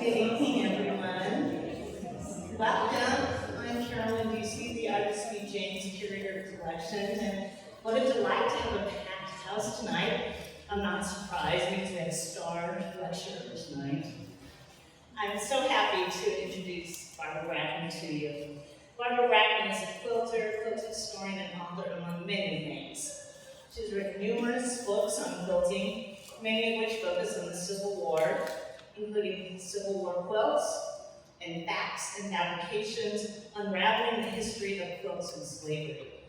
Good evening, everyone. Welcome. I'm Carolyn Ducey, the Artist B. James Curator of Collections, and what a delight to have a packed house tonight. I'm not surprised because we have star lecturers tonight. I'm so happy to introduce Barbara Brackman to you. Barbara Brackman is a quilter, quilt historian, and author, among many things. She's written numerous books on quilting, many of which focus on the Civil War, including Civil War Quilts and Facts and Fabrications, Unraveling the History of Quilts and Slavery.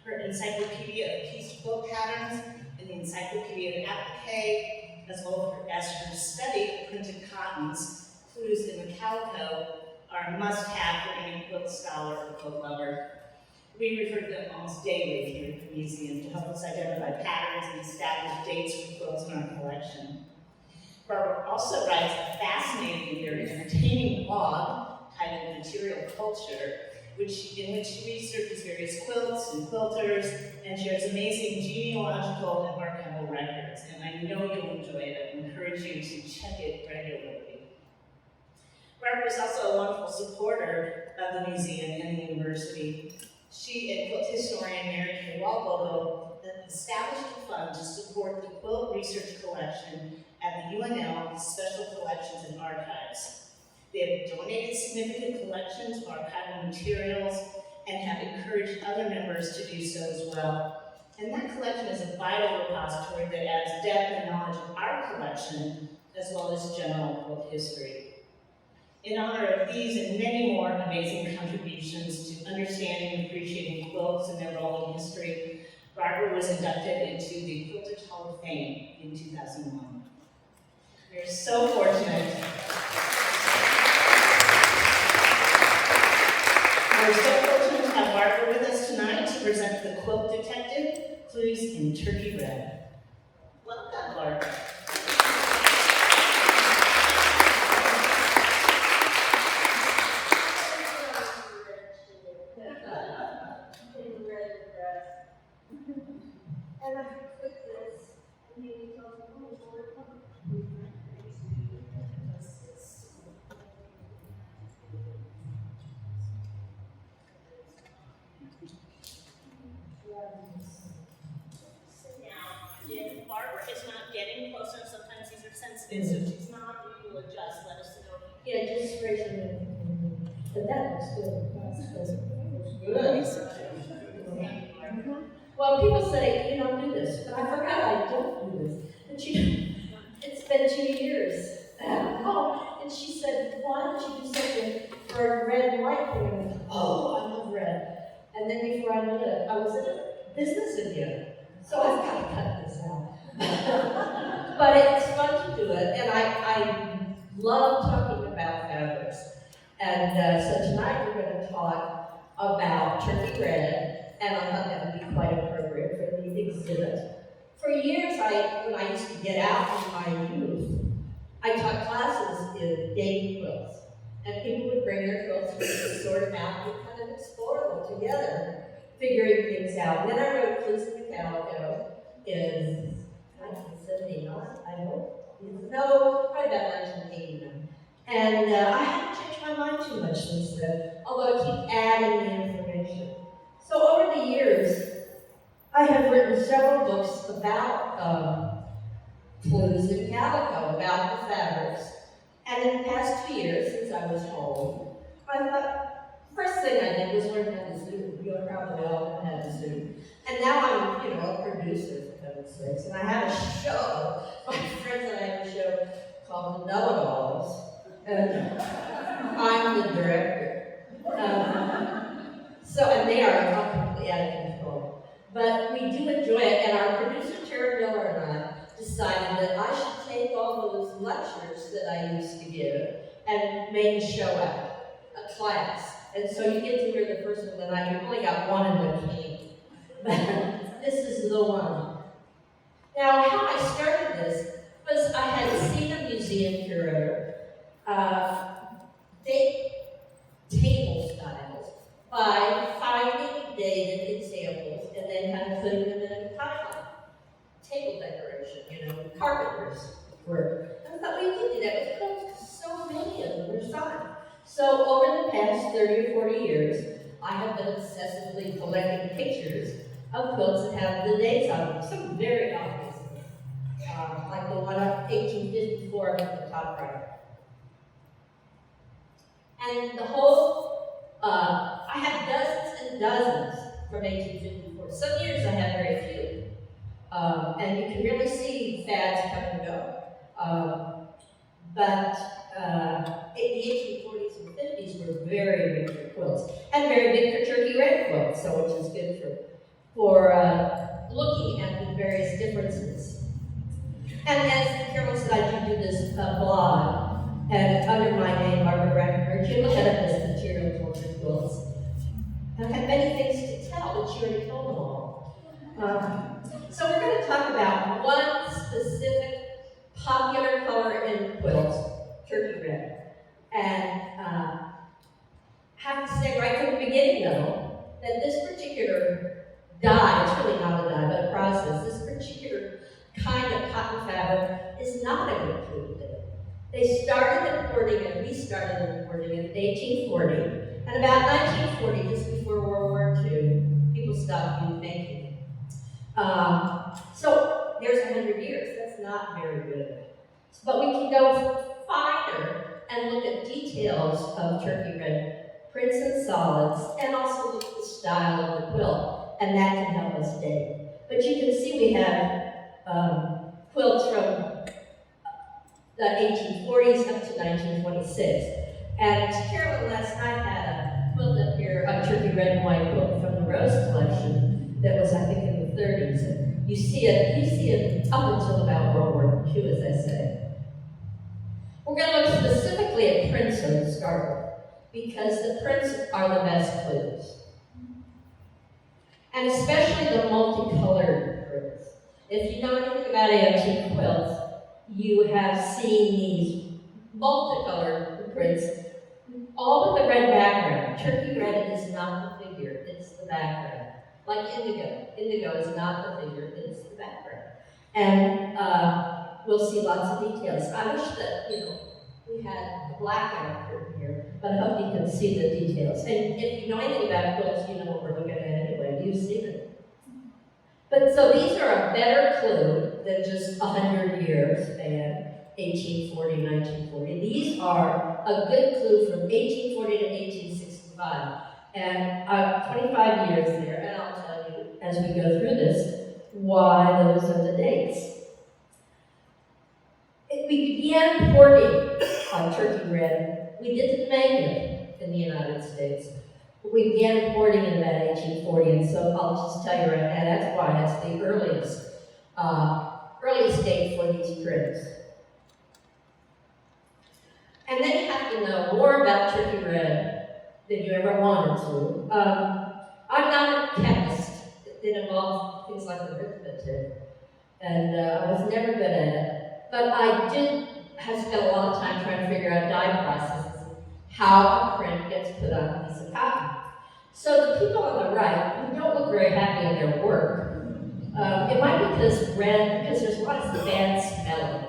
Her Encyclopedia of Pieced Quilt Patterns and the Encyclopedia of Appliqué, as well as her study of printed cottons, clues in the Calico, are a must-have for any quilt scholar or quilt lover. We refer to them almost daily here at the museum to help us identify patterns and establish dates for quilts in our collection. Barbara also writes a fascinating and very entertaining blog titled Material Culture, in which she researches various quilts and quilters and shares amazing genealogical and archival records. And I know you'll enjoy it. I encourage you to check it regularly. Barbara is also a wonderful supporter of the museum and the university. She and quilt historian Mary Kay Walbogo established a fund to support the quilt research collection at the UNL Special Collections and Archives. They have donated significant collections of archival materials and have encouraged other members to do so as well. And that collection is a vital repository that adds depth and knowledge of our collection, as well as general quilt history. In honor of these and many more amazing contributions to understanding and appreciating quilts and their role in history, Barbara was inducted into the Quilters Hall of Fame in 2001. We're so fortunate. We're so fortunate to have Barbara with us tonight to present the Quilt Detective, Clues in Turkey Red. Welcome, Barbara. Barbara is not getting closer, sometimes these are sensitive, so if she's not, we will adjust, let us know. Yeah, just raise your hand. But that looks good. Good. Well, people say, you don't do this, but I forgot I don't do this. And it's been 2 years. And she said, why don't you do something for a red and white thing? And I went, oh, I love red. And then before I knew it, I was in a business again. So I've got to cut this out. But it's fun to do it, and I love talking about fabrics. And so tonight we're going to talk about turkey red, and I thought that would be quite appropriate for the exhibit. For years, when I used to get out in my youth, I taught classes in baby quilts, and people would bring their quilts and we would sort them out and kind of explore them together, figuring things out. Then I wrote Clues in the Calico in 1979, I hope. No, probably about 1989. And I haven't changed my mind too much since then, although I keep adding the information. So over the years, I have written several books about Clues in Calico, about the fabrics. And in the past 2 years, since I was home, I thought, first thing I did was learn how to sew. You'll probably all know how to sew. And now I'm, a producer, for heaven's sakes. And I have a show. My friends and I have a show called The Know-It-Alls. And I'm the director. And they are completely out of control. But we do enjoy it. And our producer, Tara Miller, and I decided that I should take all those lectures that I used to give and make a show out, a class. And so you get to hear the first one, and I only got one in the can. But this is the one. Now, how I started this was I had seen a museum curator date table styles by finding dated examples and then kind of putting them in a timeline. Table decoration, carpenters work. And I thought we could do that with quilts. So many 30 or 40 years, I have been obsessively collecting pictures of quilts that have the dates on them, some very obvious, like the one on 1854 at the top right. And the whole, I have dozens and dozens from 1854. Some years I have very few. And you can really see fads come and go. But in the 1840s and 50s were very big for quilts, and very big for turkey red quilts, so which is good for looking at the various differences. And as Carol said, I do this blog, and under my name, Barbara Brackman, you look at this material for quilts. I've had many things to tell, but you already told them all. So we're going to talk about one specific popular color in quilts, turkey red. And have to say right from the beginning, though, that this particular dye, it's really not a dye, but a process, this particular kind of cotton fabric is not a good food. They started importing it, we started importing it in 1840, and about 1940, just before World War II, people stopped making it. So there's 100 years, that's not very good. But we can go finer and look at details of turkey red prints and solids, and also look at the style of the quilt, and that can help us date. But you can see we have quilts from the 1840s up to 1926. And Carolyn last night had a quilt up here, a turkey red and white quilt from the Rose collection that was, I think, in the 30s. And you see it up until about World War II, as I say. We're going to look specifically at prints to start with, because the prints are the best clues. And especially the multicolored prints. If you know anything about antique quilts, you have seen these multicolored prints, all with the red background. Turkey red is not the figure, it's the background. Like indigo. Indigo is not the figure, it's the background. And we'll see lots of details. I wish that, we had a blackout curtain here, but I hope you can see the details. And if you know anything about quilts, you know what we're looking at anyway. You've seen it. But so these are a better clue than just 100 years and 1840, 1940. These are a good clue from 1840 to 1865. And 25 years there, and I'll tell you as we go through this why those are the dates. We began importing turkey red. We didn't make it in the United States. We began importing in about 1840, and so I'll just tell you right now, that's why it's the earliest date for these prints. And then you have to know more about turkey red than you ever wanted to. I'm not a chemist. It involved things like arithmetic, and I was never good at it. But I did have spent a lot of time trying to figure out dye processes, how a print gets put on a piece of cotton. So the people on the right, who don't look very happy in their work, it might be because there's lots of bad smelling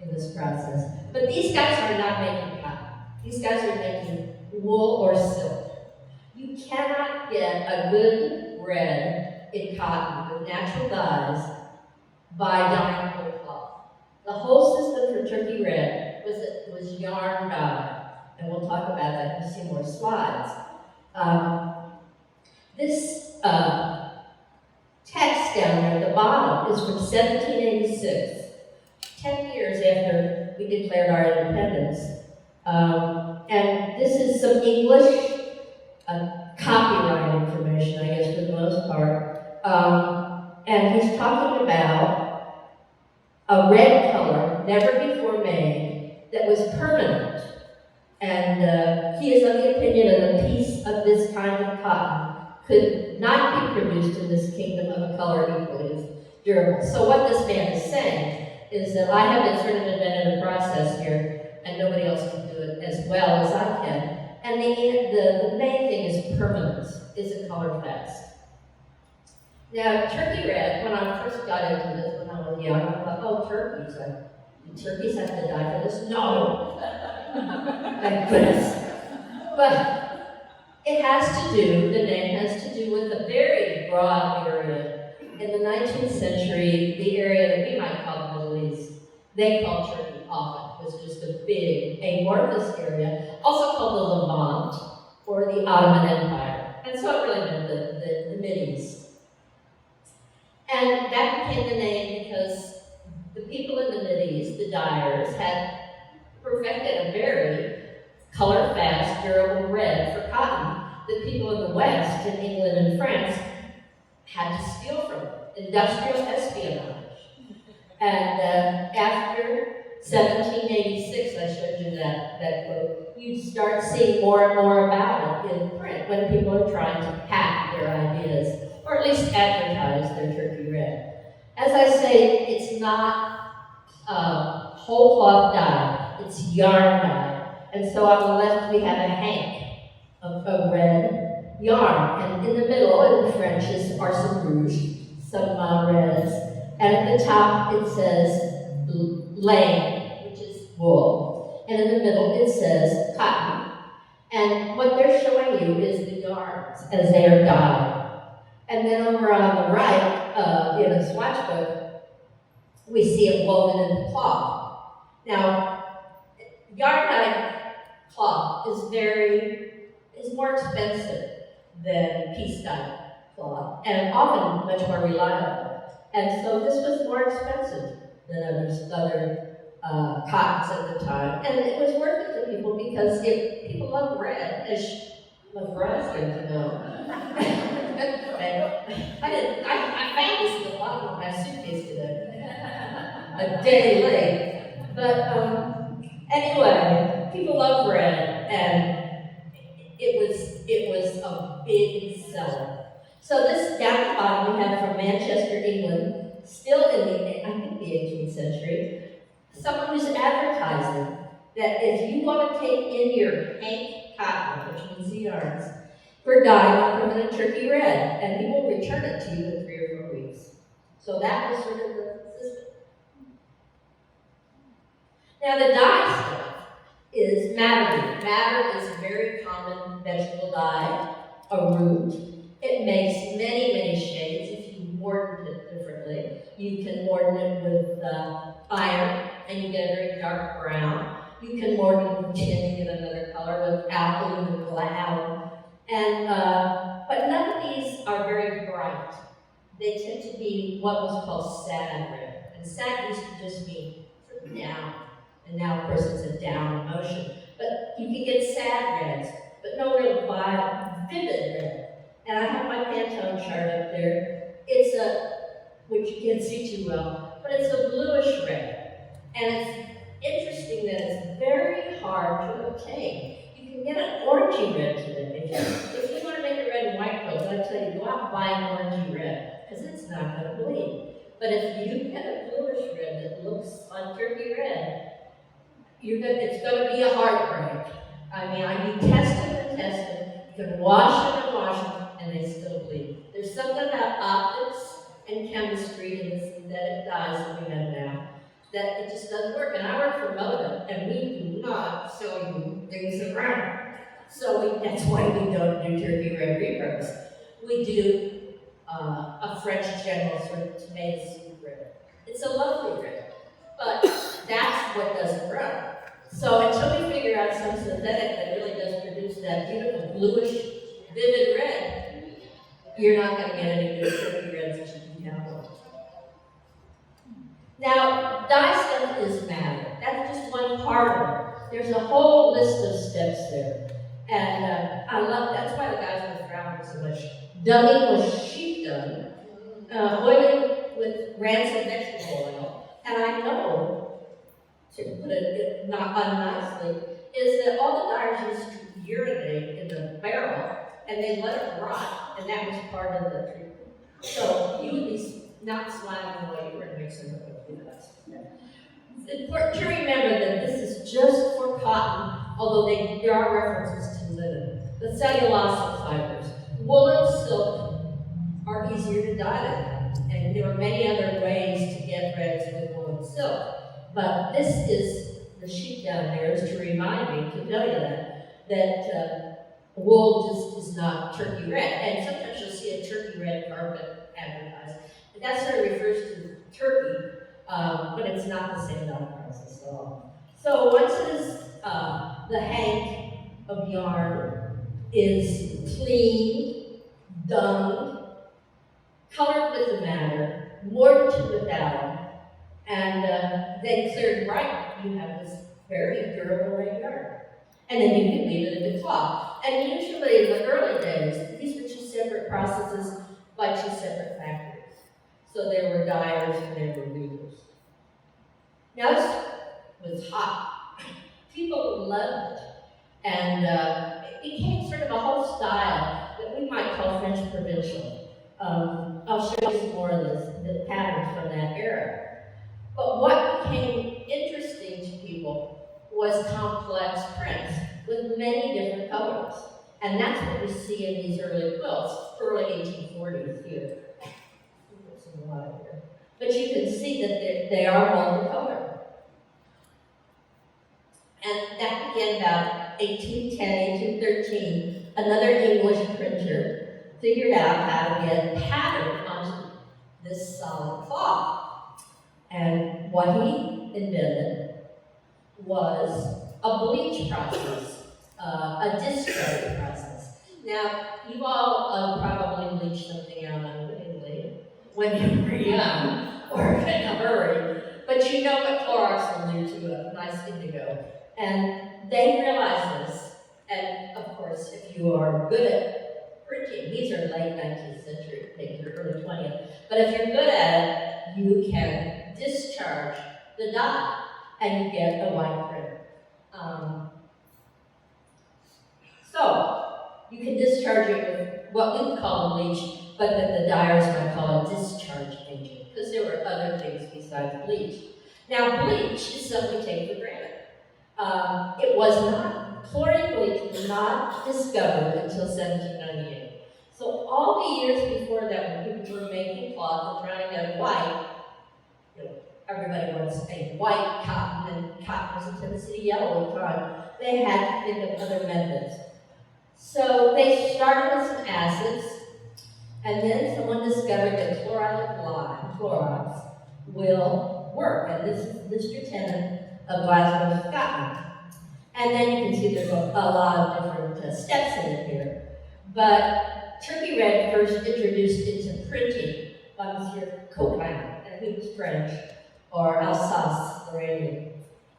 in this process. But these guys are not making cotton. These guys are making wool or silk. You cannot get a good red in cotton with natural dyes by dyeing whole cloth. The whole system for turkey red was yarn dye, and we'll talk about that in a few more slides. This text down there at the bottom is from 1786, 10 years after we declared our independence. And this is some English copyright information, I guess, for the most part. And he's talking about a red color, never before made, that was permanent. And he is of the opinion that a piece of this kind of cotton could not be produced in this kingdom of a color equally as durable. So what this man is saying is that I have been sort of invented a process here, and nobody else can do it as well as I can. And the main thing is permanence, is it colorfast. Now, turkey red, when I first got into this when I was young, I thought, oh, turkeys have to die for this? No! Thank goodness. But the name has to do with a very broad area. In the 19th century, the area that we might call the Middle East, they called Turkey often. It was just a big amorphous area, also called the Levant or the Ottoman Empire. And so it really meant the Mideast. And that became the name because the people in the Mideast, the dyers, had perfected a very color-fast, durable red for cotton that people in the West, in England and France, had to steal from. Industrial espionage. And after 1786, I showed you that quote, you start seeing more and more about it in print when people are trying to patent their ideas, or at least advertise their turkey red. As I say, it's not whole cloth dye, it's yarn dye. And so on the left we have a hank of red yarn, and in the middle, in French, are some rouge, some reds, and at the top it says laine, which is wool, and in the middle it says cotton. And what they're showing you is the yarns as they are dyed. And then over on the right, in a swatch book, we see it woven into cloth. Now, yarn dyed cloth is more expensive than piece dyed cloth, and often much more reliable. And so this was more expensive than other cottons at the time, and it was worth it to people because people love red, as Laura's going to know. I found this in the bottom of my suitcase today, a day late. But anyway, people love red, and it was a big seller. So this down at the bottom we have from Manchester, England, still in the 18th century, someone who's advertising that if you want to take in your hank cotton, which means the yarns, for dyeing, put it in turkey red, and he will return it to you in 3 or 4 weeks. So that was sort of the system. Now the dye stuff is madder. Madder is a very common vegetable dye, a root. It makes many, many shades if you mordant it differently. You can mordant it with iron, and you get a very dark brown. You can mordant it with tin, you get another color, with alkali, with cloud. And, but none of these are very bright. They tend to be what was called sad red. And sad used to just mean sort of down. And now, of course, it's a down emotion. But you can get sad reds, but no real vivid red. And I have my Pantone chart up there. It's which you can't see too well, but it's a bluish red. And it's interesting that it's very hard to obtain. You can get an orangey red today. If you want to make a red and white quilt, I tell you, go out and buy an orangey red, because it's not going to bleed. But if you get a bluish red that looks like turkey red, it's going to be a heartbreak. I mean, you test them and test them, you can wash them and wash them, and they still bleed. There's something about optics and chemistry in the synthetic dyes that we have now that it just doesn't work. And I work for Moda, and we do not sell you things around. So that's why we don't do turkey red reapers. We do a French general sort of tomato soup red. It's a lovely red, but that's what doesn't run. So until we figure out some synthetic that really does produce that beautiful bluish, vivid red, you're not going to get any good turkey reds that you can count on. Now, dye stuff is madder. That's just one part of it. There's a whole list of steps there. And I love, that's why the guys were frowning so much. Dunning with sheep dung, oiling with rancid vegetable oil, and I know, to put it not unnicely, is that all the dyers used to urinate in the barrel, and they let it rot, and that was part of the treatment. So you would be not smiling while you were mixing it with us. It's important to remember that this is just for cotton, although there are references to linen. The cellulosic fibers. Wool and silk are easier to dye than cotton, and there are many other ways to get reds with wool and silk. But this is, the sheet down there is to remind me, to tell you that wool just is not turkey red. And sometimes you'll see a turkey red carpet advertised. But that sort of refers to turkey, but it's not the same dye process at all. So once it is, the hank of yarn is cleaned, done, colored with the madder, mortared with alum, and then cleared bright, you have this very durable red yarn. And then you can weave it into cloth. And usually in the early days, these were two separate processes by two separate factories. So there were dyers and there were weavers. Now this was hot. People loved it. And it became sort of a whole style that we might call French Provincial. I'll show you some more of the patterns from that era. But what became interesting to people was complex prints with many different colors. And that's what we see in these early quilts, early 1840s here. But you can see that they are multicolored. And that began about 1810, 1813. Another English printer figured out how to get pattern onto this solid cloth. And what he invented was a bleach process, a discharge process. Now, you all probably bleached something out unwittingly when you were young or in a hurry, but you know what Clorox will do to a nice indigo. And they realized this, and of course, if you are good at printing, these are late 19th century, maybe early 20th, but if you're good at it, you can discharge the dye and you get a white print. So, you can discharge it with what we would call a bleach, but that the dyers might call a discharge agent, because there were other things besides bleach. Now, bleach is something we take for granted. It was not, chlorine bleach was not discovered until 1798. So all the years before that, when people were making cloth and trying to get white, you know, everybody wants a white cotton, and cotton was a Tennessee yellow time. They had to think of other methods. So they started with some acids, and then someone discovered that chloride of lime, Clorox, will work. And this is Mr. Tennant of Glasgow, Scotland. And then you can see there's a lot of different steps in it here. But turkey red first introduced into printing by Monsieur Coquelin, and he was French, or Alsace-Lorraine.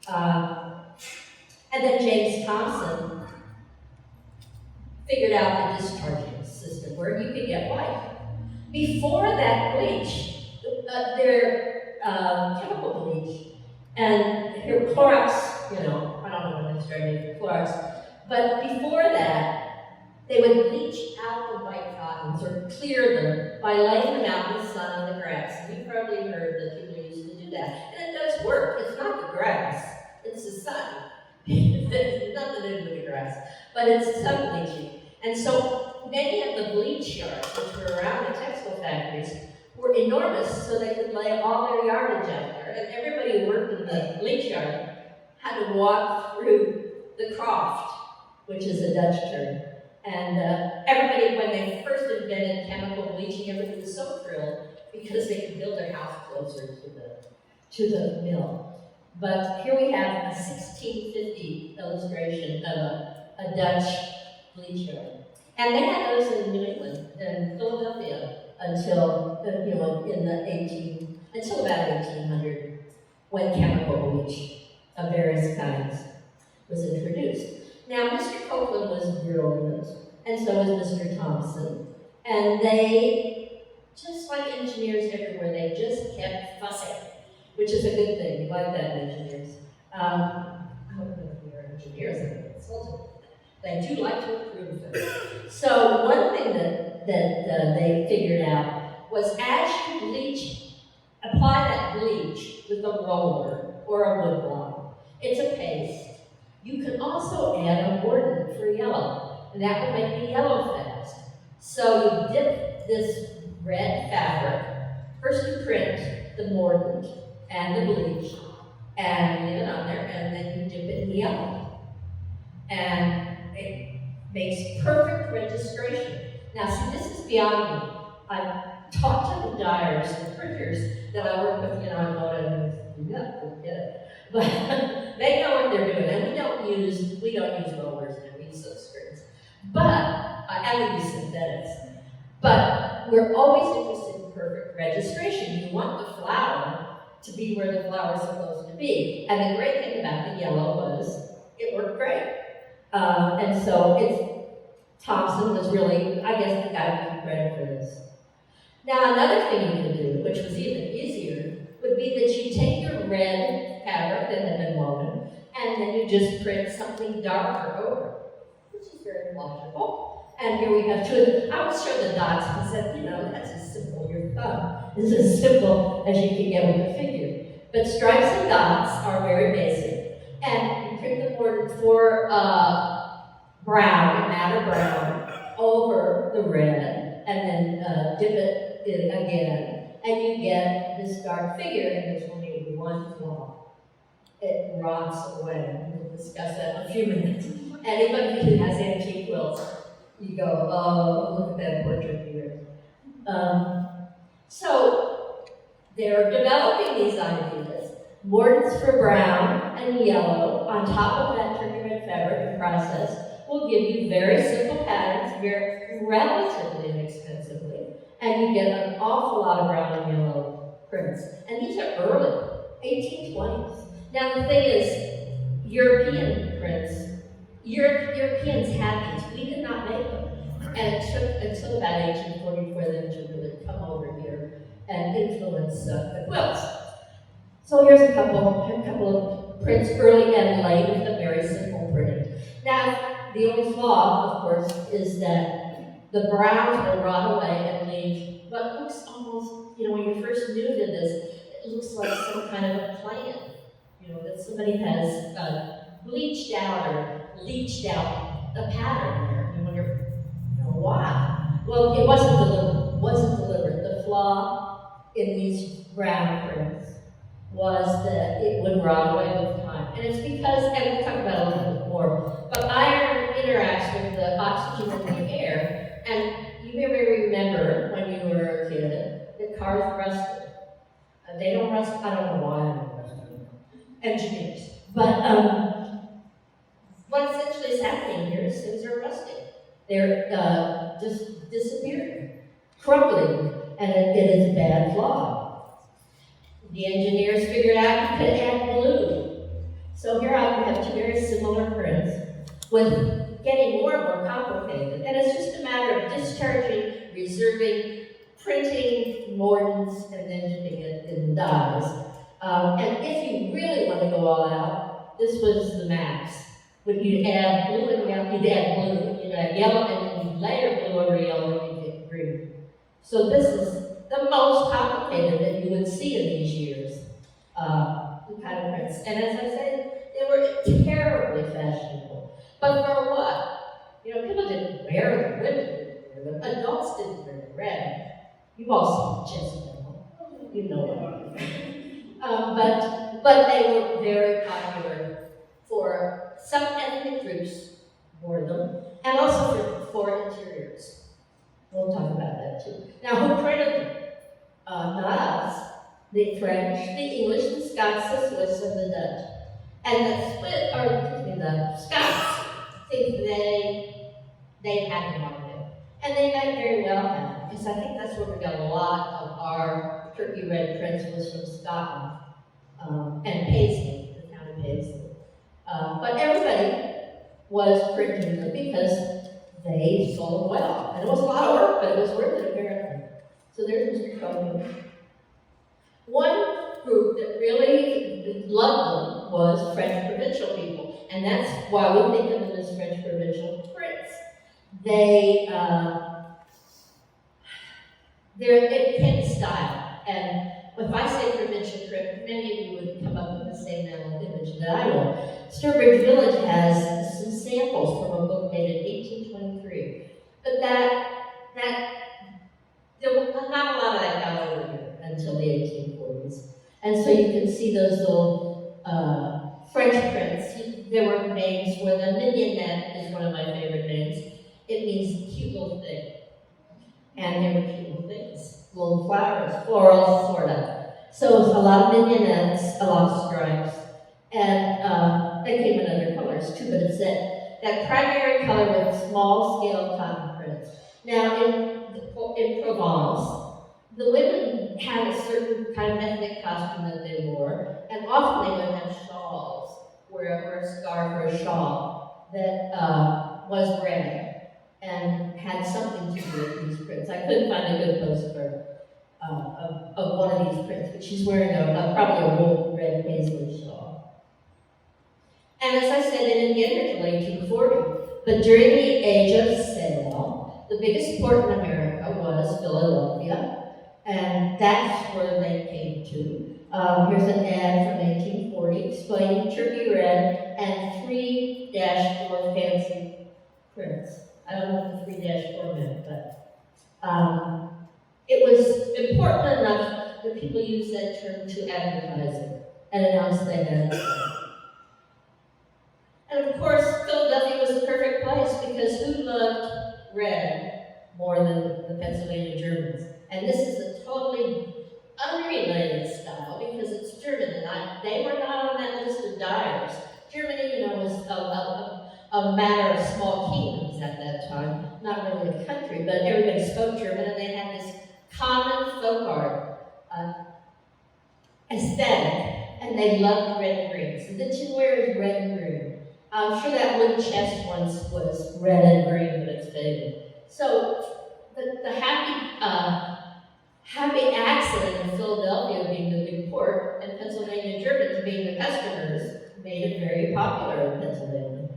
And then James Thompson figured out the discharging system where you could get white. Before that bleach, their chemical bleach, and here Clorox, you know, I don't know when they started Clorox, but before that, they would bleach out the white cottons or clear them by laying them out in the sun and the grass. And you've probably heard that people used to do that. And it does work. It's not the grass, it's the sun. It's nothing to do with the grass, but it's sun bleaching. And so many of the bleach yards, which were around the textile factories, were enormous, so they could lay all their yardage out there. And everybody who worked in the bleach yard had to walk through the croft, which is a Dutch term. And everybody, when they first invented chemical bleaching, everybody was so thrilled because they could build their house closer to the mill. But here we have a 1650 illustration of a Dutch bleach yard. And they had those in New England and Philadelphia until, until about 1800, when chemical bleach of various kinds was introduced. Now, Mr. Copeland was brilliant, and so was Mr. Thompson. And they, just like engineers everywhere, they just kept fussing, which is a good thing. We like that in engineers. I don't know if we are engineers, I'm a consultant. They do like to improve things. So one thing that they figured out was as you bleach, apply that bleach with a roller or a woodblock. It's a paste. You can also add a mordant for yellow, and that will make the yellow fast. So you dip this red fabric, first you print the mordant and the bleach, and leave it on there, and then you dip it in yellow. And it makes perfect registration. Now, see, this is beyond me. I've talked to the dyers and printers that I work with, I go to, yeah, forget it. But they know what they're doing, and we don't use rollers and we use silk screens. But, and we use synthetics. But we're always interested in perfect registration. You want the flower to be where the flower is supposed to be. And the great thing about the yellow was it worked great. And so Thompson was really, I guess, the guy who got credit for this. Now, another thing you could do, which was even easier, would be that you take your red fabric that had been woven, and then you just print something darker over it, which is very logical. And here we have two. I will show the dots because that's as simple. Your thumb is as simple as you can get with a figure. But stripes and dots are very basic, and you print the border for brown, matte brown, over the red, and then dip it in again, and you get this dark figure, and there's only one flaw. It rots away. We'll discuss that in a few minutes. Anybody who has antique quilts, you go, oh, look at that portrait here. So they're developing these ideas. Mordants for brown and yellow on top of that turkey red fabric process will give you very simple patterns, very relatively inexpensively, and you get an awful lot of brown and yellow prints. And these are early, 1820s. Now the thing is, European prints, Europeans had these. We did not make them. And it took until about 1840 for them to really come over here and influence the quilts. So here's a couple of prints, early and late, with a very simple printing. Now, the only flaw, of course, is that the browns will rot away and leave what looks almost, when you're first new to this, it looks like some kind of a plant, that somebody has bleached out or leached out a pattern there. You wonder, why? Well, it wasn't deliberate. The flaw in these brown prints was that it would rot away with time. And it's because, and we'll talk about it a little bit more, but iron interacts with the oxygen in the air, and you may remember when you were a kid that cars rusted. They don't rust, I don't know why they don't rust, engineers. But what essentially is happening here is things are rusting. They're just disappearing, crumbling, and it is a bad flaw. The engineers figured out you could add glue. So here I have two very similar prints with getting more and more complicated. And it's just a matter of discharging, reserving, printing mordants, and then dipping it in dyes. And if you really want to go all out, this was the max. When you'd add blue and yellow, you'd add yellow, and then you'd layer blue over yellow, and you'd get green. So this is the most complicated that you would see in these years, the kind of prints. And as I said, they were terribly fashionable. But for what? People didn't wear them, women didn't wear them, adults didn't wear red. You've all seen Jezebel, you know what I mean. But they were very popular for some ethnic groups, wore them, and also for interiors. We'll talk about that too. Now, who printed them? Not us. The French, the English, the Scots, the Swiss, and the Dutch. And the Scots think they had the market. And they might very well have, because I think that's where we got a lot of our turkey red prints was from Scotland and Paisley, the town of Paisley. But everybody was printing them because they sold well. And it was a lot of work, but it was worth it apparently. So there's Mr. Cohen. One group that really loved them was French Provincial people. And that's why we think of them as French Provincial prints. They became a style. And if I say provincial print, many of you would come up with the same mental image that I will. Sturbridge Village has some samples from a book dated 1823. But there was not a lot of that got over here until the 1840s. And so you can see those little French prints. There were names where the mignonette is one of my favorite names. And there were cute little things, little flowers, florals, sort of. So it was a lot of vignettes, a lot of stripes, and they came in other colors too, but it's that primary color with small scale cotton prints. Now in Provence, the women had a certain kind of ethnic costume that they wore, and often they would have shawls, wherever a scarf or a shawl that was red and had something to do with these prints. I couldn't find a good postcard of one of these prints, but she's wearing probably a wool red paisley shawl. And as I said, it didn't get here till 1840, but during the age of sail, the biggest port in America was Philadelphia, and that's where they came to. Here's an ad from 1840 explaining turkey red and 3-4 fancy prints. I don't know what the 3-4 meant, but it was important enough that people used that term to advertise it and announce they had it. And of course, Philadelphia was the perfect place because who loved red more than the Pennsylvania Germans? And this is a totally unrelated style because it's German, and they were not on that list of dyers. Germany, was a matter of small kingdoms at that time, not really a country, but everybody spoke German, and they had this common folk art aesthetic, and they loved red and green. So the tinware is red and green. I'm sure that wooden chest once was red and green, but it's faded. So the happy accident of Philadelphia being the big port and Pennsylvania Germans being the customers made it very popular in Pennsylvania.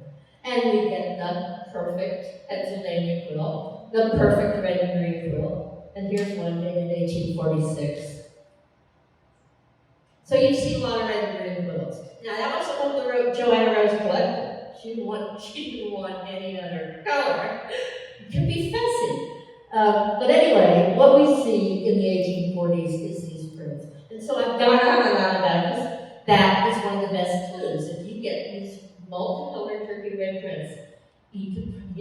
And we get the perfect Pennsylvania quilt, the perfect red and green quilt. And here's one dated 1846. So you see a lot of red and green quilts. Now that wasn't what Joanna Rose collected. She didn't want any other color. It can be fussy. But anyway, what we see in the 1840s is these prints. And so I've gone on and on about it because that is one of the best clues. If you get these multicolored turkey red prints, you've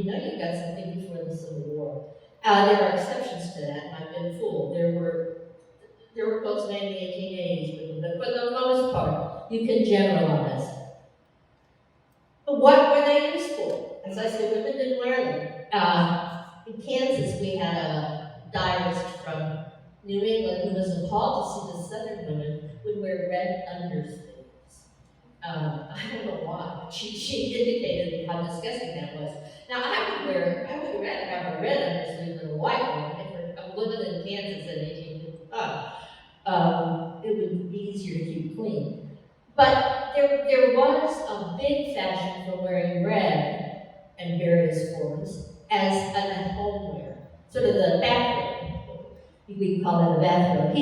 got something before the Civil War. There are exceptions to that, and I've been fooled. There were quilts made in the 1880s, but for the most part, you can generalize. But what were they used for? As I said, women didn't wear them. In Kansas, we had a diarist from New England who was appalled to see the Southern women would wear red undersleeves. I don't know why. She indicated how disgusting that was. Now, I would rather have a red undersleeve than a white one. If I'm living in Kansas in 1855. It would be easier to keep clean. But there was a big fashion for wearing red in various forms as an home wear, sort of the bathrobe. We call that a bathrobe.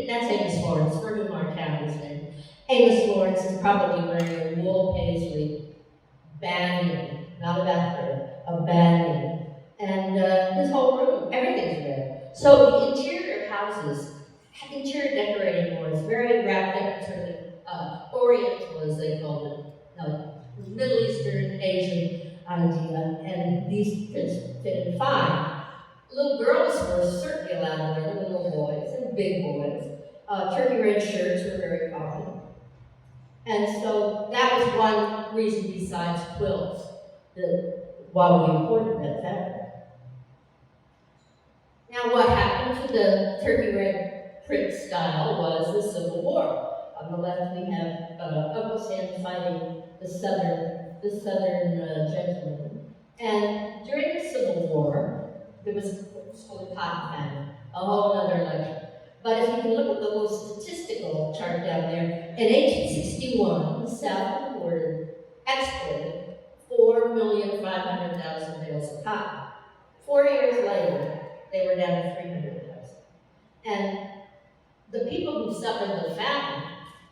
That's Amos Lawrence, for whom our town is named. Amos Lawrence is probably wearing a wool paisley banyan, not a bathrobe, a banyan. And his whole room, everything's red. So the interior houses, interior decorating more is very wrapped up in sort of Oriental, as they called it, Middle Eastern, Asian idea, and these fit in fine. Little girls were certainly allowed to wear them, little boys and big boys. Turkey red shirts were very common. And so that was one reason besides quilts why we imported that fabric. Now what happened to the turkey red print style was the Civil War. On the left we have Uncle Sam fighting the southern gentlemen. And during the Civil War, there was what's called a cotton famine, a whole other lecture. But if you can look at the little statistical chart down there, in 1861, the South exported 4,500,000 bales of cotton. 4 years later, they were down to 300,000. And the people who suffered the famine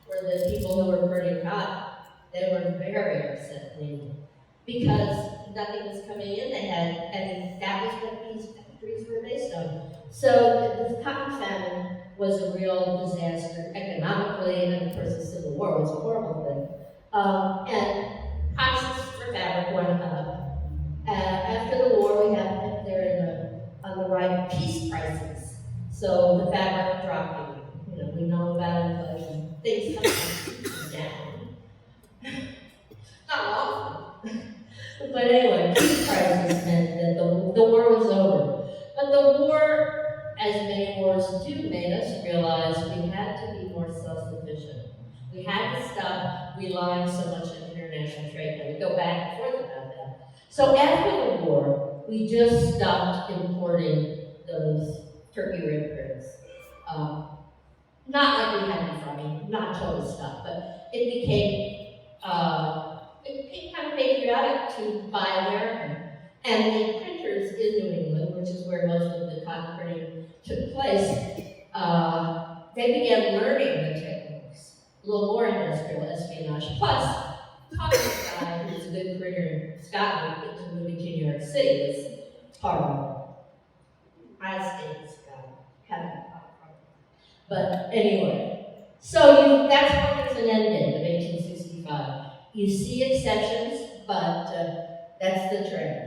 were the people who were burning cotton. They were very upset because nothing was coming in. And that was what these factories were based on. So the cotton famine was a real disaster economically, and of course the Civil War was a horrible thing. And prices for fabric went up. After the war, we have up there on the right peace prices. But anyway, peace crisis meant that the war was over. But the war, as many wars do, made us realize we had to be more self-sufficient. We had to stop relying so much on international trade. Now, we go back and forth about that. So after the war, we just stopped importing those turkey red prints. Not like we had before, I mean, not total stuff, but it became kind of patriotic to buy American. And the printers in New England, which is where most of the cotton printing took place, they began learning the techniques, a little more industrial espionage. Plus, talking to a guy who's a good printer in Scotland, into moving to New York City was hard. I stayed in Scotland, but anyway, so that's why there's an end date of 1865. You see exceptions, but that's the trend.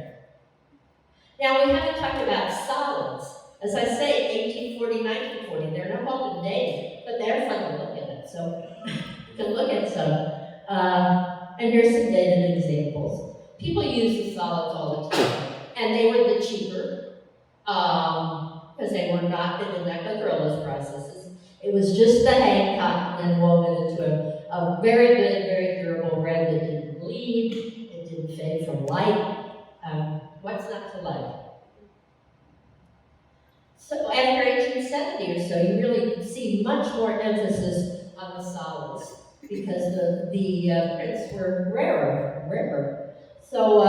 Now, we haven't talked about solids. As I say, 1840, 1940, they're not often dated, but they're fun to look at. So you can look at some. And here's some dated examples. People use the solids all the time, and they were the cheaper, because they were not, they didn't have the gorillaz processes. It was just the hand cotton and woven into a very good, very durable red that didn't bleed, it didn't fade from light. What's not to like? So after 1870 or so, you really see much more emphasis on the solids because the prints were rarer. So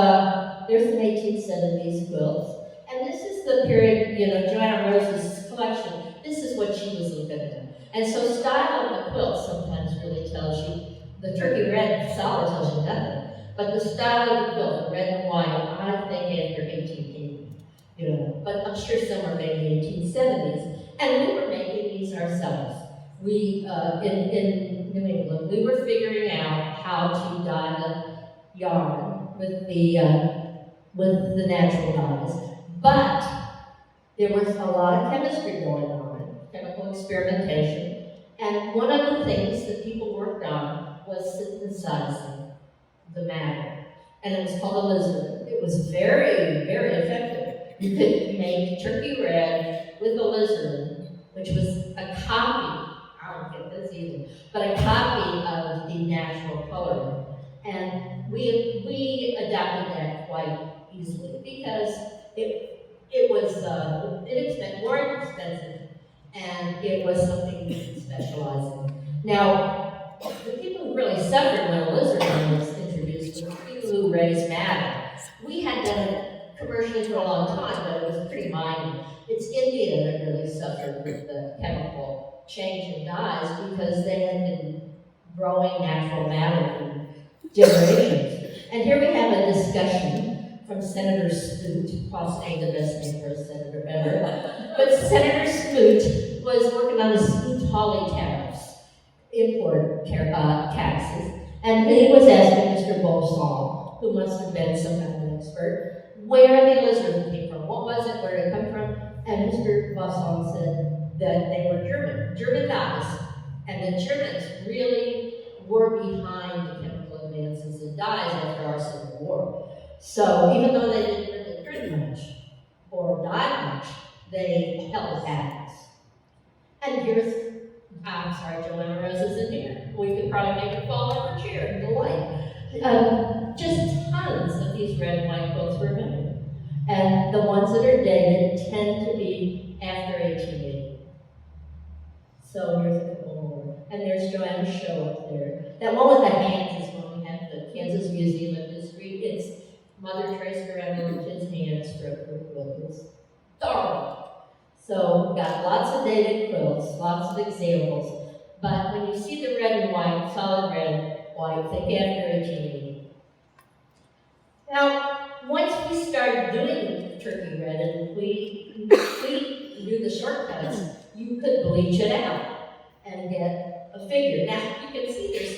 there's some 1870s quilts. And this is the period, Joanna Rose's collection. This is what she was looking at. And so style of the quilt sometimes really tells you, the turkey red solid tells you nothing. But the style of the quilt, the red and white, I think after 1880, but I'm sure some were made in the 1870s. And we were making these ourselves. We, in New England, we were figuring out how to dye the yarn with the natural dyes. But there was a lot of chemistry going on, chemical experimentation. And one of the things that people worked on was synthesizing the matter. And it was called alizarin. It was very, very effective. You could make turkey red with alizarin, which was a copy, I don't get this either, but a copy of the natural coloring. And we adapted that quite easily because it was more expensive, and it was something we could specialize in. Now, the people who really suffered when alizarin was introduced were the people who raised madder. We had done it commercially for a long time, but it was pretty minor. It's India that really suffered with the chemical change in dyes because they had been growing natural matter for generations. And here we have a discussion from Senator Smoot, possibly the best name for a senator ever. But Senator Smoot was working on the Smoot-Hawley tariffs, import taxes, and he was asking Mr. Bolson, who must have been some kind of expert, where the alizarin came from. What was it? Where did it come from? And Mr. Bolson said that they were German dyes, and the Germans really were behind the chemical advances in dyes after our Civil War. So even though they didn't really print much or dye much, they held patents. And here's, I'm sorry, Joanna Rose isn't here. We could probably make her fall over a chair in delight. Just tons of these red and white quilts were made. And the ones that are dated tend to be after 1880. So here's a couple more. And there's Joanna's show up there. That one with the hands is one we have at the Kansas Museum of History. It's Mother traced around the kid's hands for a quilt. It's thorough. So we've got lots of dated quilts, lots of examples. But when you see the red and white, solid red, white, think after 1880. Now, once we started doing turkey red and we do the shortcuts, you could bleach it out and get a figure. Now, you can see there's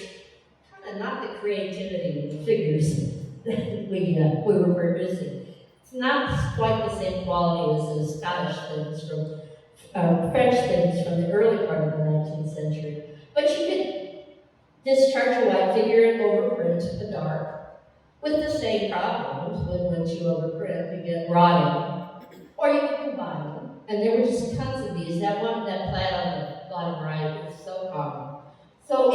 kind of not the creativity in the figures that we were producing. It's not quite the same quality as the Scottish things from French things from the early part of the 19th century. But you could discharge a white figure and overprint a dark, with the same problems. Once you overprint, you get rotting, or you can combine them. And there were just tons of these. That plaid on the bottom right is so common. So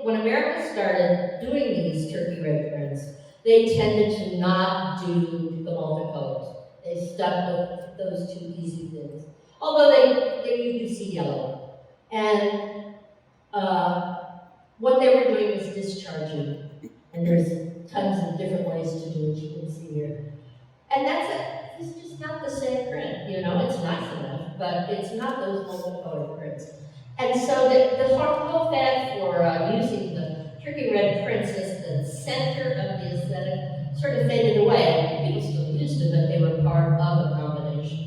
when America started doing these turkey red prints, they tended to not do the multicolors. They stuck with those two easy things. Although you do see yellow. And what they were doing was discharging. And there's tons of different ways to do it, you can see here. And that's it. It's just not the same print, you know, it's nice enough, but it's not those multicolored prints. And so the whole fad for using the turkey red prints as the center of the aesthetic sort of faded away. People still used them, but they were part of a combination.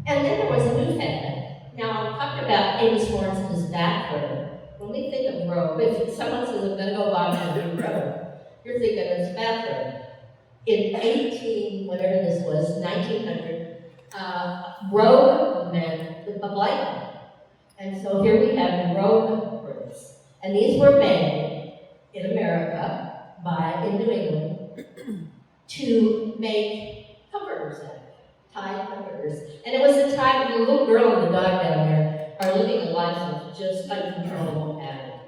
And then there was a new fad. Now, I'm talking about Amos Lawrence and his bathrobe. When we think of robe, if someone says, I'm going to go buy a new robe, you're thinking of his bathrobe. In 1900, robe meant a blanket. And so here we have robe prints. And these were made in America in New England to make comforters out of, tied comforters. And it was a time when the little girl and the dog down there are living a life of just uncontrollable pattern.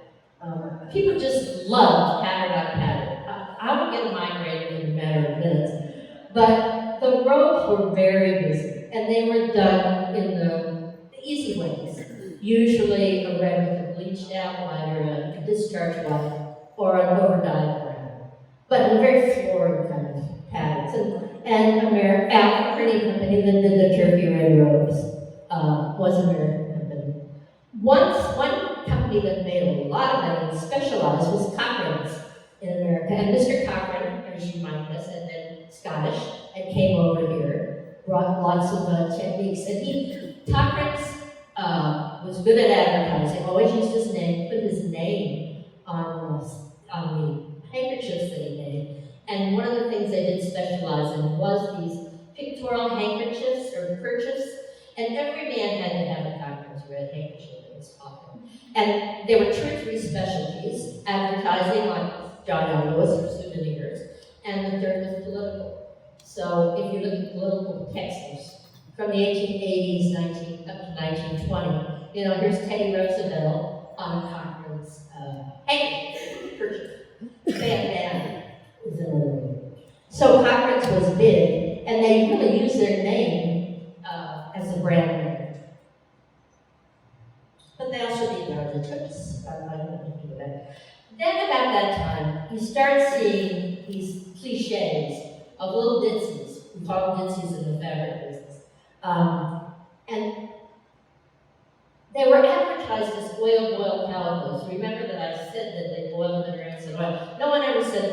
People just loved pattern on pattern. I would get a migraine in a matter of minutes. But the robes were very busy, and they were done in the easy ways. Usually a red with a bleached out white or a discharge white or an overdyed brown. But in very florid kind of patterns. And a printing company that did the turkey red robes was an American company. One company that made a lot of money and specialized was Cochrane's in America. And Mr. Cochrane, as you might guess, had been Scottish and came over here, brought lots of techniques. And Cochrane's was good at advertising, always used his name, put his name on the handkerchiefs that he made. And one of the things they did specialize in was these pictorial handkerchiefs or kerchiefs. And every man had to have a Cochrane's red handkerchief in his pocket. And there were 2 or 3 specialties, advertising like John Lewis or souvenirs, and the third was political. So if you look at political textiles from the 1880s up to 1920, you know, here's Teddy Roosevelt on Cochrane's handkerchief. Bandana is another one. So Cochrane's was big, and they really used their name as a brand name. But they also did larger trips. Then about that time, you start seeing these cliches of little ditzies. We call them ditzies in the fabric business. And they were advertised as oil-boiled calicos. Remember that I said that they boiled them in rinse and oil. No one ever said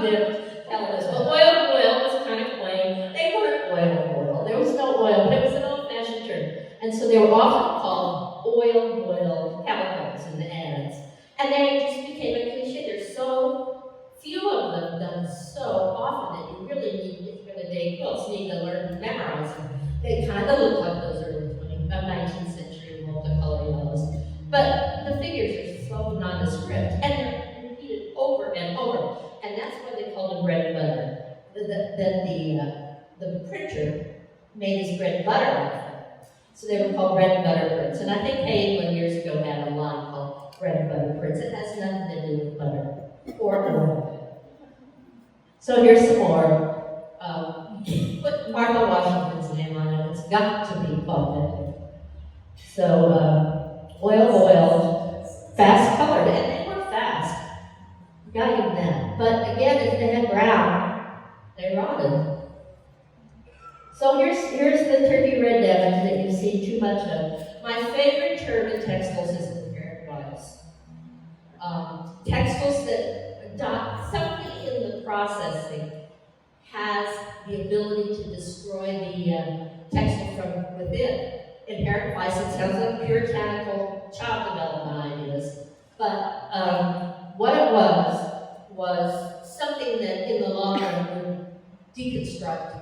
dipped calicos. But oil-boiled was kind of plain. They weren't oil-boiled. There was no oil, but it was an old-fashioned term. And so they were often called oil-boiled calicos in the ads. And they just became a cliche. There's so few of them done so often that you really need, if you're going to make quilts, you need to learn to memorize them. They kind of look like those early 19th century multicolor yellows. But the figures are so nondescript, and they're repeated over and over. And that's why they call them bread and butter. The printer made his bread and butter out of it. So they were called bread and butter prints. And I think Hayden years ago had a line called bread and butter prints. It has nothing to do with butter or oil. So here's some more. Put Martha Washington's name on it. It's got to be authentic. So oil-boiled, fast-colored, and they were fast. Got even that. But again, if they had brown, they rotted. So here's the turkey red damage that you see too much of. My favorite term in textiles is inherent bias. Textiles that adopt something in the processing has the ability to destroy the textile from within. Inherent bias, it sounds like puritanical child development ideas. But what it was something that in the long run would deconstruct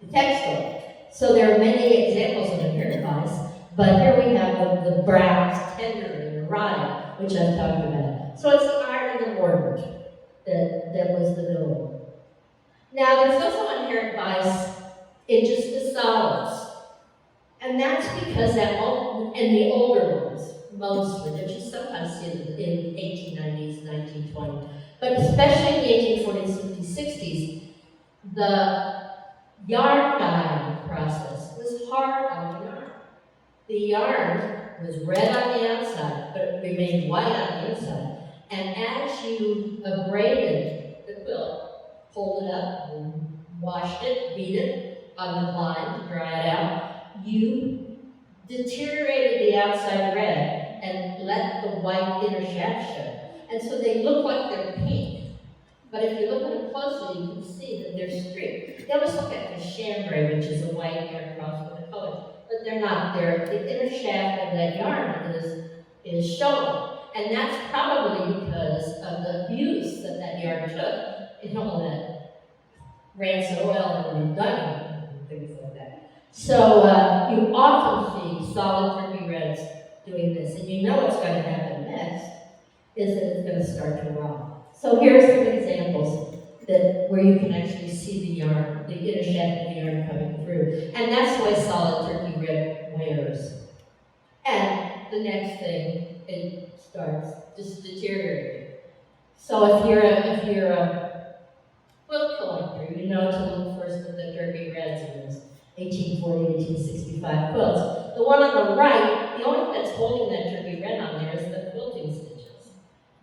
the textile. So there are many examples of inherent bias, but here we have the browns, tender and rotting, which I've talked about. So it's the iron and the mortar that was the norm. Now, there's also inherent bias in just the solids. And that's because in the older ones, mostly, but you sometimes see it in 1890s, 1920s, but especially in the 1840s, 50s, 60s, the yarn dyeing process was hard on the yarn. The yarn was red on the outside, but it remained white on the inside. And as you abraded the quilt, pulled it up, washed it, beat it on the line to dry it out, you deteriorated the outside red and let the white inner shaft show. And so they look like they're pink. But if you look at them closely, you can see that they're streaked. They almost look like a chambray, which is a white yarn cross with a color. But they're not. The inner shaft of that yarn is showing. And that's probably because of the abuse that yarn took in all that rancid oil and dyeing and things like that. So you often see solid turkey reds doing this, and you know what's going to happen next is that it's going to start to rot. So here are some examples where you can actually see the yarn, the inner shaft of the yarn coming through, and that's the way solid turkey red wears. And the next thing, it starts just deteriorating. So if you're a quilt collector, you know to look first at the turkey reds in those 1840, 1865 quilts. The one on the right, the only thing that's holding that turkey red on there is the quilting stitches.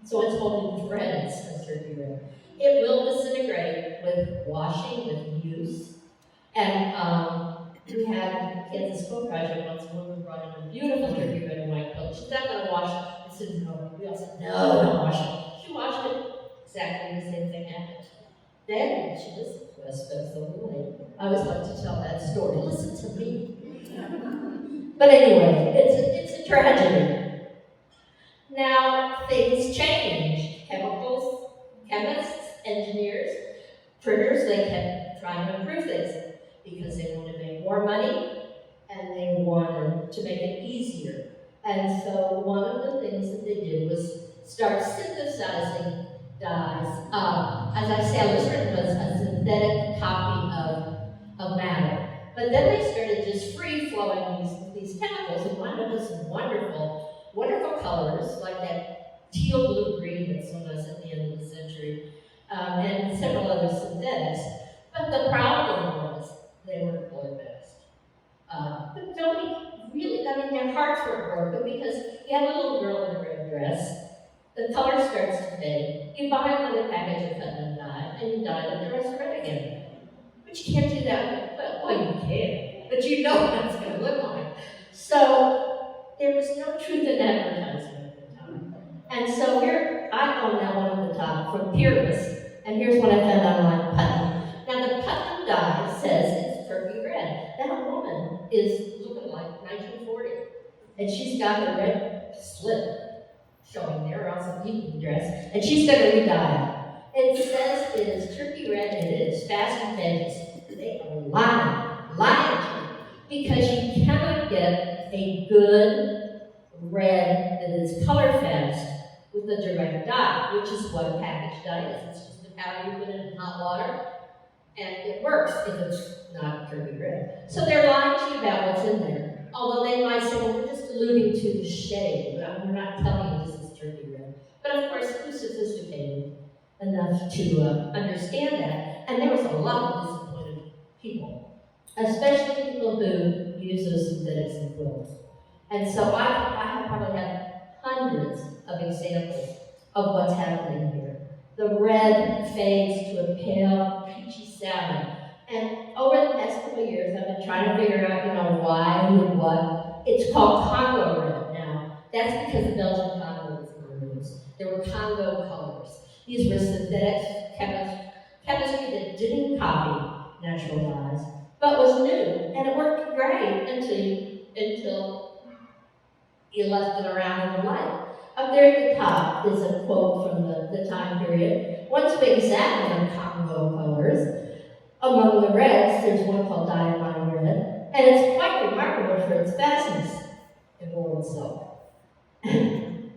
So it's holding threads of turkey red. It will disintegrate with washing, with use. And we had a Kansas Quilt Project once, a woman brought in a beautiful turkey red and white quilt. She's not going to wash it. I said, no. We all said, no, don't wash it. She washed it. Exactly the same thing happened. Then she listened to us, but it's a little late. I always like to tell that story. Listen to me. But anyway, it's a tragedy. Now, things change. Chemicals, chemists, engineers, printers, they kept trying to improve things because they wanted to make more money and they wanted to make it easier. And so one of the things that they did was start synthesizing dyes. As I say, Elysian was a synthetic copy of matter. But then they started just free-flowing these chemicals and wound up with some wonderful, wonderful colors, like that teal blue green that sold us at the end of the century, and several other synthetics. But the problem was they weren't color-based. But nobody really, I mean, their hearts weren't broken because you have a little girl in a red dress, the color starts to fade, you buy another package of cut and dye, and you dye the dress red again. But you can't do that. Well, you can, but you know what it's going to look like. So there was no truth in advertising at the time. And so here, I own that one at the top from Peerless, and here's what I found online, Putnam. Now the Putnam dye says it's turkey red. That woman is looking like 1940, and she's got her red slit showing there on some evening dress, and she's going to re-dye it. It says it is turkey red, and it is fast and fabulous. They are lying to you, because you cannot get a good red that is color fast with a direct dye, which is what a package dye is. It's just a powder you put in hot water, and it works if it's not turkey red. So they're lying to you about what's in there. Although they might say, well, we're just alluding to the shade, but we're not telling you this is turkey red. But of course, who's sophisticated enough to understand that? And there was a lot of disappointed people, especially people who use those synthetics in quilts. And so I have probably had hundreds of examples of what's happening here. The red fades to a pale, peachy salmon. And over the past couple of years, I've been trying to figure out, why, who, and what. It's called Congo red now. That's because the Belgian Congo was removed. There were Congo colors. These were synthetic chemistry that didn't copy natural dyes, but was new, and it worked great until you left it around in the light. Up there at the top is a quote from the time period. Once we examine the Congo colors, among the reds, there's one called diamond red, and it's quite remarkable for its fastness in wool and silk.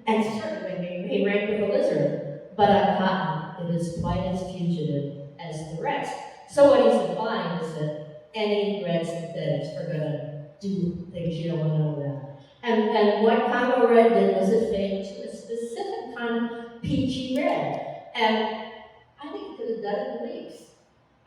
And certainly made me may rank with a lizard, but on cotton, it is quite as fugitive as the rest. So what he's implying is that any red synthetics are going to do things you don't want to know about. And what Congo red did was it faded to a specific kind of peachy red. And I think it could have done it in weeks.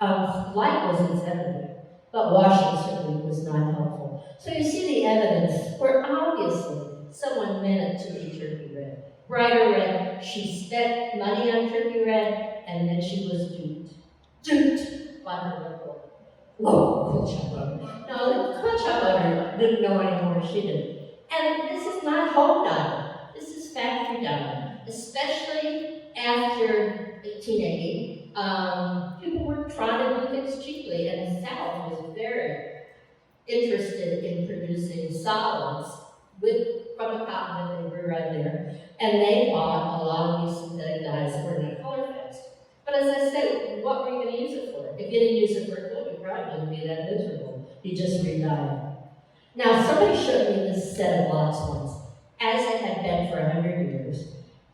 Light was its enemy, but washing certainly was not helpful. So you see the evidence where obviously someone meant it to be turkey red. Brighter red, she spent money on turkey red, and then she was duped. Duped by her local quilt shop owner. Now, the quilt shop owner didn't know any more than she did. And this is not home dyeing. This is factory dyeing, especially after 1880. People were trying to do things cheaply, and the South was very interested in producing solids from the cotton that they grew right there. And they bought a lot of these synthetic dyes that were not colorfast. But as I said, what were you going to use it for? If you didn't use it for a quilt, you probably wouldn't be that miserable. You just re-dye it. Now, somebody showed me this set of lots once, as it had been for 100 years,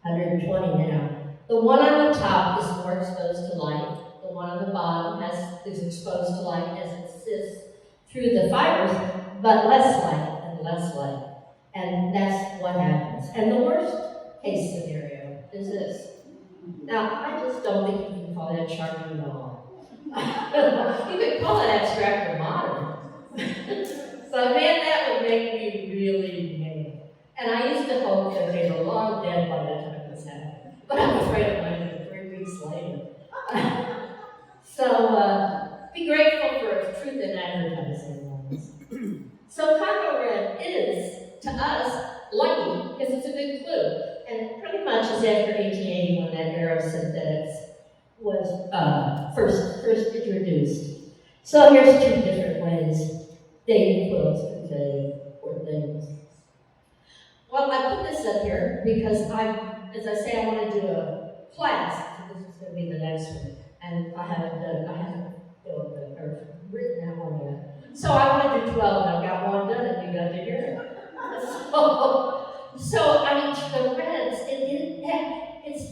120 now. The one on the top is more exposed to light. The one on the bottom is exposed to light as it sits through the fibers, but less light and less light. And that's what happens. And the worst case scenario is this. Now, I just don't think you can call that charming at all. You could call it abstract or modern. But man, that would make me really mad. And I used to hope that they were long dead by the time this happened. But I'm afraid it might have been 3 weeks later. So be grateful for truth in advertising. So Congo red is, to us, lucky because it's a good clue. And pretty much is after 1880 when that era of synthetics was first introduced. So here's 2 different ways dating quilts and fade or things. Well, I put this up here because as I say, I want to do a class. So this is going to be the next one. And I haven't written that one yet. So I want to do 12, and I've got one done, and you got to hear it. So I mean, the reds, it's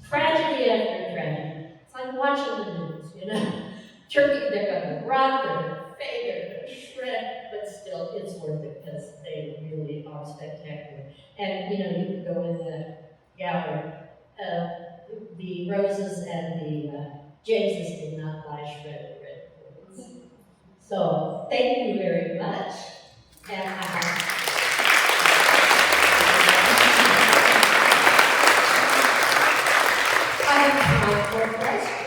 tragedy after tragedy. It's like watching the news, you know. Turkey, they're going to rock, they're going to fade, they're going to shred, but still, it's worth it because they really are spectacular. And, you know, you can go in the gallery. The roses and the Jameses did not buy shredded red quilts. So, thank you very much. And I have time for questions.